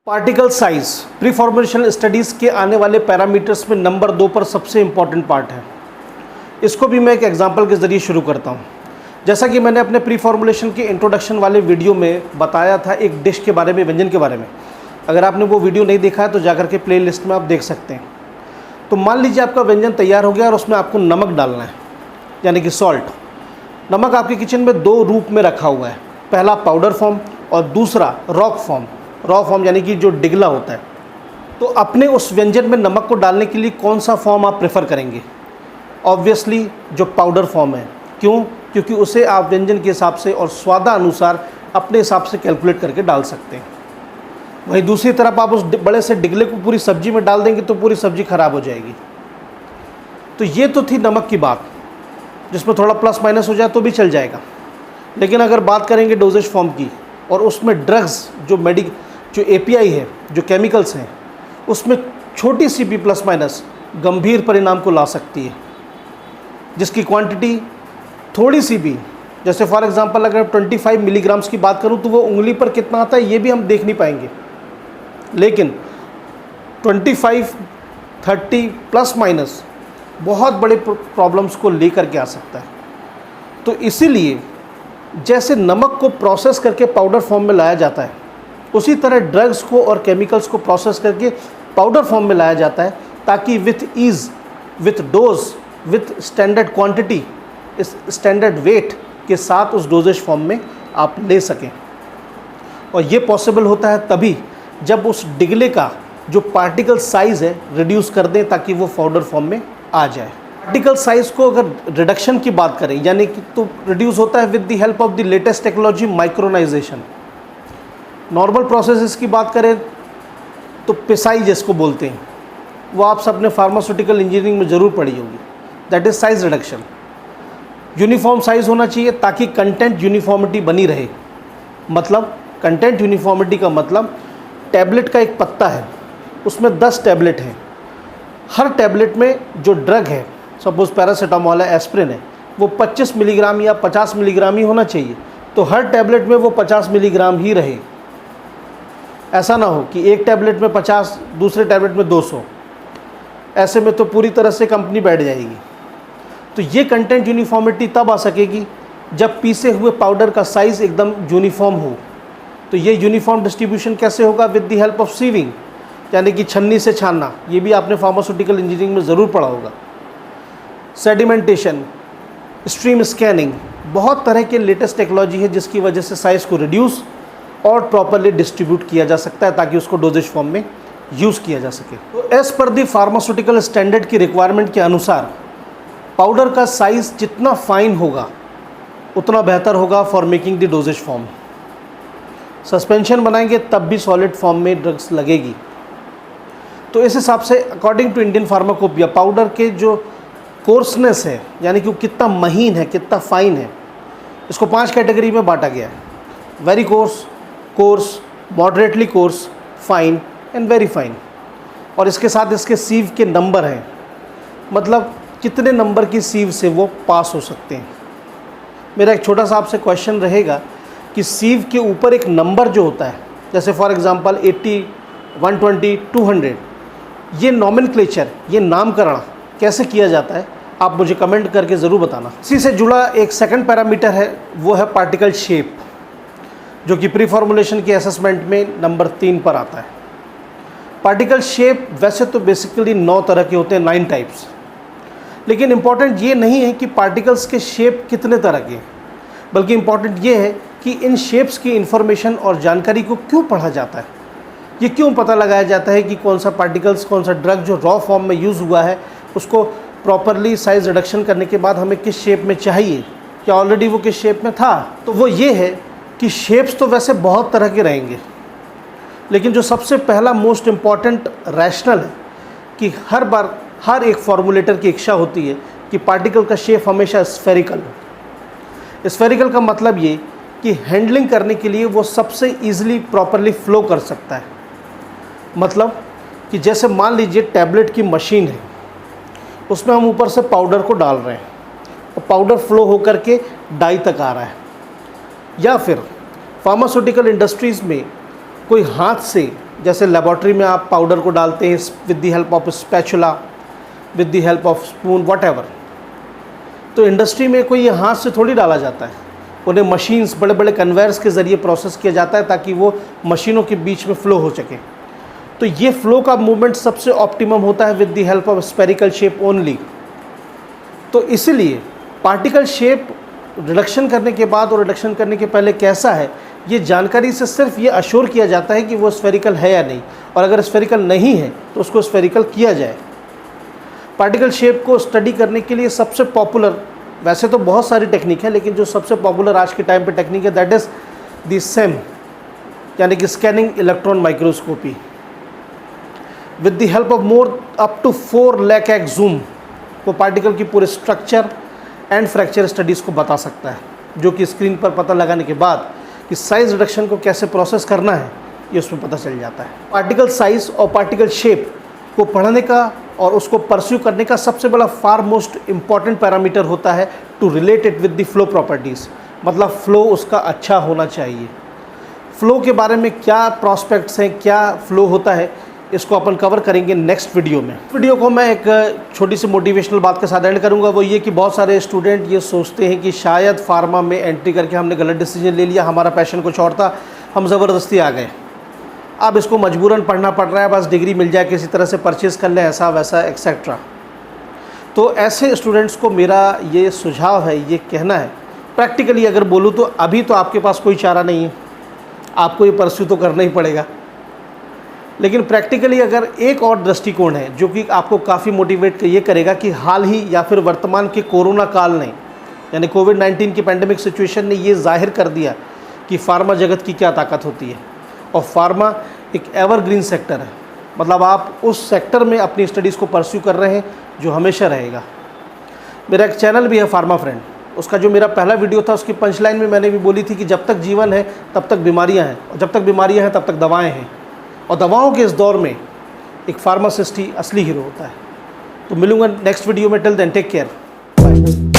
Particle size pre formulation studies के आने वाले पैरामीटर्स में नंबर 2 पर सबसे इम्पॉर्टेंट पार्ट है। इसको भी मैं एक एग्जांपल के ज़रिए शुरू करता हूँ। जैसा कि मैंने अपने प्री फॉर्मुलेशन के इंट्रोडक्शन वाले वीडियो में बताया था एक डिश के बारे में, व्यंजन के बारे में। अगर आपने वो वीडियो नहीं देखा है तो जाकर के प्ले लिस्ट में आप देख सकते हैं। तो मान लीजिए आपका व्यंजन तैयार हो गया और उसमें आपको नमक डालना है, यानी कि सॉल्ट। नमक आपके किचन में 2 रूप में रखा हुआ है, पहला पाउडर फॉर्म और दूसरा रॉक फॉर्म। रॉ फॉर्म यानी कि जो डिगला होता है। तो अपने उस व्यंजन में नमक को डालने के लिए कौन सा फॉर्म आप प्रेफर करेंगे? ऑब्वियसली जो पाउडर फॉर्म है। क्यों? क्योंकि उसे आप व्यंजन के हिसाब से और स्वादानुसार अपने हिसाब से कैलकुलेट करके डाल सकते हैं। वहीं दूसरी तरफ आप उस बड़े से डिगले को पूरी सब्जी में डाल देंगे तो पूरी सब्जी खराब हो जाएगी। तो ये तो थी नमक की बात, जिसमें थोड़ा प्लस माइनस हो जाए तो भी चल जाएगा। लेकिन अगर बात करेंगे डोजेज फॉर्म की, और उसमें ड्रग्स जो एपीआई है, जो केमिकल्स हैं, उसमें छोटी सी भी प्लस माइनस गंभीर परिणाम को ला सकती है, जिसकी क्वांटिटी थोड़ी सी भी, जैसे फॉर एग्जांपल अगर 25 मिलीग्राम्स की बात करूं तो वो उंगली पर कितना आता है ये भी हम देख नहीं पाएंगे। लेकिन 25, 30 प्लस माइनस बहुत बड़े प्रॉब्लम्स को लेकर के आ सकता है। तो इसीलिए जैसे नमक को प्रोसेस करके पाउडर फॉर्म में लाया जाता है, उसी तरह ड्रग्स को और केमिकल्स को प्रोसेस करके पाउडर फॉर्म में लाया जाता है, ताकि with ease, with dose, with standard quantity, इस स्टैंडर्ड वेट के साथ उस डोजेज फॉर्म में आप ले सकें। और ये पॉसिबल होता है तभी जब उस डिगले का जो पार्टिकल साइज़ है रिड्यूस कर दें, ताकि वो पाउडर फॉर्म में आ जाए। पार्टिकल साइज़ को अगर रिडक्शन की बात करें, यानी कि तो रिड्यूस होता है with the help of the latest technology micronization. Normal processes की बात करें तो पिसाई जिसको बोलते हैं, वो आप सब ने फार्मास्यूटिकल इंजीनियरिंग में ज़रूर पढ़ी होगी। That is size reduction. Uniform size होना चाहिए ताकि कंटेंट यूनिफॉर्मिटी बनी रहे। मतलब कंटेंट यूनिफॉर्मिटी का मतलब टैबलेट का एक पत्ता है, उसमें 10 टैबलेट हैं। हर टैबलेट में जो ड्रग है, सपोज़ पैरासीटामोल है, एस्प्रिन है, वो 25 मिलीग्राम या 50 मिलीग्राम ही होना चाहिए। तो हर टैबलेट में वो 50 मिलीग्राम ही रहे। ऐसा ना हो कि एक टैबलेट में 50, दूसरे टैबलेट में 200। ऐसे में तो पूरी तरह से कंपनी बैठ जाएगी। तो ये कंटेंट यूनिफॉर्मिटी तब आ सकेगी जब पीसे हुए पाउडर का साइज़ एकदम यूनिफॉर्म हो। तो ये यूनिफॉर्म डिस्ट्रीब्यूशन कैसे होगा? With the help of sieving, यानी कि छन्नी से छानना। ये भी आपने फार्मास्यूटिकल इंजीनियरिंग में ज़रूर पढ़ा होगा। सेडिमेंटेशन, स्ट्रीम स्कैनिंग, बहुत तरह के लेटेस्ट टेक्नोलॉजी है जिसकी वजह से साइज़ को रिड्यूस और प्रॉपरली डिस्ट्रीब्यूट किया जा सकता है, ताकि उसको डोजेज फॉर्म में यूज़ किया जा सके। तो एज़ पर दी फार्मास्यूटिकल स्टैंडर्ड की रिक्वायरमेंट के अनुसार पाउडर का साइज़ जितना फाइन होगा उतना बेहतर होगा for making the doses form. Suspension बनाएंगे तब भी सॉलिड फॉर्म में ड्रग्स लगेगी। तो इस हिसाब से according to Indian pharmacopoeia, powder के जो कोर्सनेस है, यानी कि वो कितना महीन है, कितना फाइन है, इसको 5 कैटेगरी में बांटा गया है। Very course, course, moderately course, fine and very fine. और इसके साथ इसके सीव के नंबर हैं, मतलब कितने नंबर की सीव से वो पास हो सकते हैं। मेरा एक छोटा सा आपसे क्वेश्चन रहेगा कि सीव के ऊपर एक नंबर जो होता है, जैसे फॉर एग्जांपल 80, 120, 200, ये नॉमेनक्लेचर, ये नामकरण कैसे किया जाता है, आप मुझे कमेंट करके ज़रूर बताना। इसी से जुड़ा एक सेकंड पैरामीटर है, वो है पार्टिकल शेप, जो कि प्री फॉर्मुलेशन के असेसमेंट में नंबर 3 पर आता है। पार्टिकल शेप वैसे तो बेसिकली 9 तरह के होते हैं, 9 टाइप्स। लेकिन इम्पॉर्टेंट ये नहीं है कि पार्टिकल्स के शेप कितने तरह के, बल्कि इम्पॉर्टेंट ये है कि इन शेप्स की इन्फॉर्मेशन और जानकारी को क्यों पढ़ा जाता है। ये क्यों पता लगाया जाता है कि कौन सा पार्टिकल्स, कौन सा ड्रग जो रॉ फॉर्म में यूज़ हुआ है, उसको प्रॉपरली साइज़ रिडक्शन करने के बाद हमें किस शेप में चाहिए, या ऑलरेडी वो किस शेप में था। तो वो ये है कि शेप्स तो वैसे बहुत तरह के रहेंगे, लेकिन जो सबसे पहला मोस्ट इम्पॉर्टेंट रैशनल है कि हर बार हर एक फॉर्मुलेटर की इच्छा होती है कि पार्टिकल का शेप हमेशा स्फेरिकल हो। स्फेरिकल का मतलब ये कि हैंडलिंग करने के लिए वो सबसे ईजिली प्रॉपरली फ्लो कर सकता है। मतलब कि जैसे मान लीजिए टैबलेट की मशीन है, उसमें हम ऊपर से पाउडर को डाल रहे हैं और पाउडर फ्लो होकर के डाई तक आ रहा है। या फिर फार्मास्यूटिकल इंडस्ट्रीज़ में कोई हाथ से जैसे लेबॉर्ट्री में आप पाउडर को डालते हैं with the help of spatula, with the help of spoon, whatever. तो इंडस्ट्री में कोई ये हाथ से थोड़ी डाला जाता है, उन्हें मशीन्स, बड़े बड़े कन्वेयर्स के ज़रिए प्रोसेस किया जाता है ताकि वो मशीनों के बीच में फ़्लो हो सके। तो ये फ़्लो का मूवमेंट सबसे ऑप्टिमम होता है with the help of spherical shape only. तो इसीलिए पार्टिकल शेप रिडक्शन करने के बाद और रिडक्शन करने के पहले कैसा है, ये जानकारी से सिर्फ ये अश्योर किया जाता है कि वो स्फेरिकल है या नहीं, और अगर स्फेरिकल नहीं है तो उसको स्फेरिकल किया जाए। पार्टिकल शेप को स्टडी करने के लिए सबसे पॉपुलर, वैसे तो बहुत सारी टेक्निक है, लेकिन जो सबसे पॉपुलर आज के टाइम पे टेक्निक है दैट इज़ दी SEM, यानी कि scanning electron microscopy. With the help of more up to 4 lakh X zoom वो पार्टिकल की पूरे स्ट्रक्चर एंड फ्रैक्चर स्टडीज़ को बता सकता है, जो कि स्क्रीन पर पता लगाने के बाद कि साइज़ रिडक्शन को कैसे प्रोसेस करना है ये उसमें पता चल जाता है। पार्टिकल साइज़ और पार्टिकल शेप को पढ़ने का और उसको परस्यू करने का सबसे बड़ा फार मोस्ट इम्पॉर्टेंट पैरामीटर होता है to relate it with the flow properties, मतलब फ़्लो उसका अच्छा होना चाहिए। फ़्लो के बारे में क्या प्रॉस्पेक्ट्स हैं, क्या फ़्लो होता है, इसको अपन कवर करेंगे नेक्स्ट वीडियो में। वीडियो को मैं एक छोटी सी मोटिवेशनल बात के साथ एंड करूंगा, वो ये कि बहुत सारे स्टूडेंट ये सोचते हैं कि शायद फार्मा में एंट्री करके हमने गलत डिसीजन ले लिया, हमारा पैशन कुछ और था, हम ज़बरदस्ती आ गए, अब इसको मजबूरन पढ़ना पड़ रहा है, बस डिग्री मिल जाए, किसी तरह से परचेज़ कर लें, ऐसा वैसा एक्सेट्रा। तो ऐसे स्टूडेंट्स को मेरा ये सुझाव है, ये कहना है, प्रैक्टिकली अगर बोलूँ तो अभी तो आपके पास कोई चारा नहीं है, आपको ये परस्यू तो करना ही पड़ेगा। लेकिन प्रैक्टिकली अगर एक और दृष्टिकोण है जो कि आपको काफ़ी मोटिवेट ये करेगा कि हाल ही या फिर वर्तमान के कोरोना काल ने, यानी कोविड-19 की पैंडेमिक सिचुएशन ने ये जाहिर कर दिया कि फार्मा जगत की क्या ताकत होती है, और फार्मा एक एवरग्रीन सेक्टर है, मतलब आप उस सेक्टर में अपनी स्टडीज़ को परस्यू कर रहे हैं जो हमेशा रहेगा। मेरा एक चैनल भी है फार्मा फ्रेंड, उसका जो मेरा पहला वीडियो था उसकी पंचलाइन में मैंने भी बोली थी कि जब तक जीवन है तब तक बीमारियां हैं, और जब तक बीमारियां हैं तब तक दवाएं हैं, और दवाओं के इस दौर में एक फार्मासिस्ट ही असली हीरो होता है। तो मिलूंगा नेक्स्ट वीडियो में, till then take care, bye.